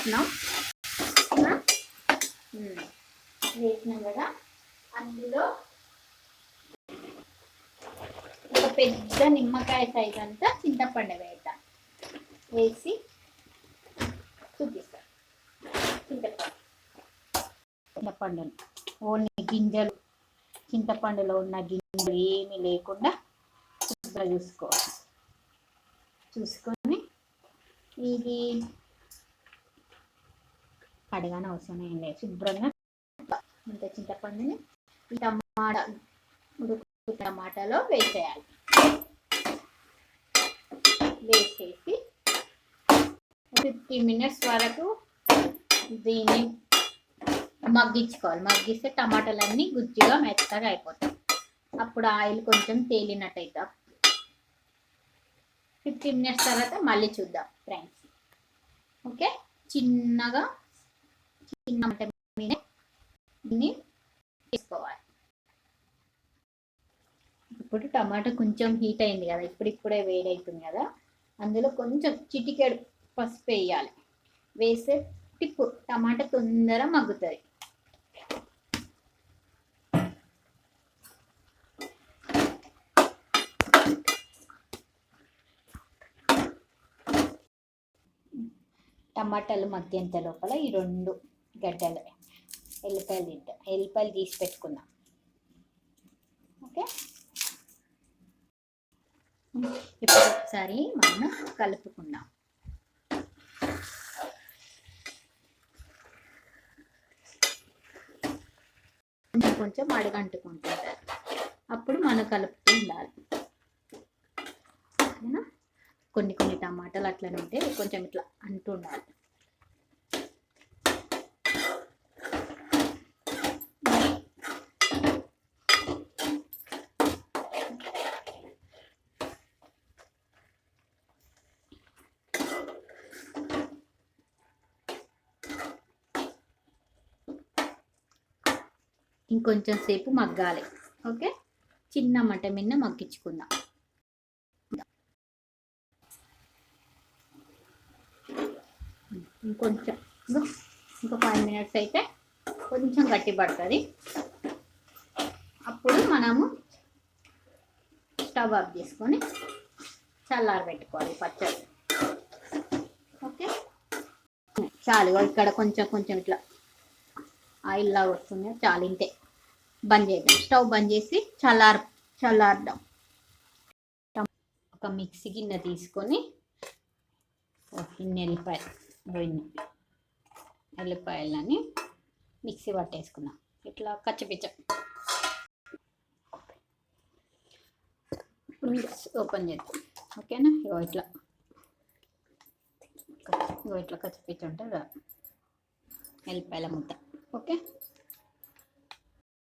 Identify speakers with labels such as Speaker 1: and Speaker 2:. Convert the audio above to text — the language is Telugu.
Speaker 1: వేసినాం వేసినాం కదా. అందులో ఒక పెద్ద నిమ్మకాయ సైజ్ అంతా చింతపండు వేద్దాం. వేసి చూపిస్తాను. చింతపండుని ఓన్లీ గింజలు, చింతపండులో ఉన్న గింజలు ఏమీ లేకుండా శుభ్రంగా చూసుకొని ఇది కడగానే అవసరం ఏం లేదు. శుభ్రంగా ఇంత చింతపండుని టమాటాలో వేసేయాలి. వేసేసి 50 minutes వరకు దీన్ని మగ్గించుకోవాలి. మగ్గిస్తే టమాటాలన్నీ గుజ్జుగా మెత్తగా అయిపోతాయి. అప్పుడు ఆయిల్ కొంచెం తేలినట్టు అవుతుంది. 15 minutes తర్వాత మళ్ళీ చూద్దాం ఫ్రెండ్స్. ఓకే, చిన్న దీన్ని తీసుకోవాలి. ఇప్పుడు టమాటా కొంచెం హీట్ అయింది కదా, ఇప్పుడే వేడవుతుంది కదా. అందులో కొంచెం చిటికెడు పసుపు వేయాలి. వేసే టిప్పు, టమాటా తొందర మగ్గుతుంది. టమాటాలు మగ్గేంత లోపల ఈ 2 గడ్డలు ఎల్లిపాయలు తీసి పెట్టుకుందాం. ఓకే, ఇప్పుడు ఒకసారి మనం కలుపుకుందాం. కొంచెం అడుగంటుకుంటుంది, అప్పుడు మనం కలుపుతూ ఉండాలి. కొన్ని టమాటాలు అట్లనే ఉంటే కొంచెం ఇట్లా అంటూ ఉండాలి. ఇంకొంచెం సేపు మగ్గాలి. ఓకే, చిన్న మంట మీద మగ్గించుకుందాం. ఇంకొంచెం ఇంకో 5 minutes అయితే కొంచెం గట్టి పడుతుంది. అప్పుడు మనము స్టవ్ ఆఫ్ చేసుకొని చల్లారబెట్టుకోవాలి పచ్చడి. ఓకే, చాలు. ఇక్కడ కొంచెం ఇట్లా ఆయిల్ లాగా వస్తుంది, చాలు. ఇంతే, బంద్ చేద్దాం. స్టవ్ బంద్ చేసి చల్లార్దాం. ఒక మిక్సీ గిన్నె తీసుకొని ఇన్ని ఎల్లిపాయలని మిక్సీ పట్టేసుకున్నాం. ఇట్లా కచ్చపిచ్చ. ఓపెన్ చేద్దాం. ఓకేనా, ఇట్లా కచ్చపిచ్చ ఉంటుంది కదా ఎల్లిపాయల ముద్ద. ఓకే,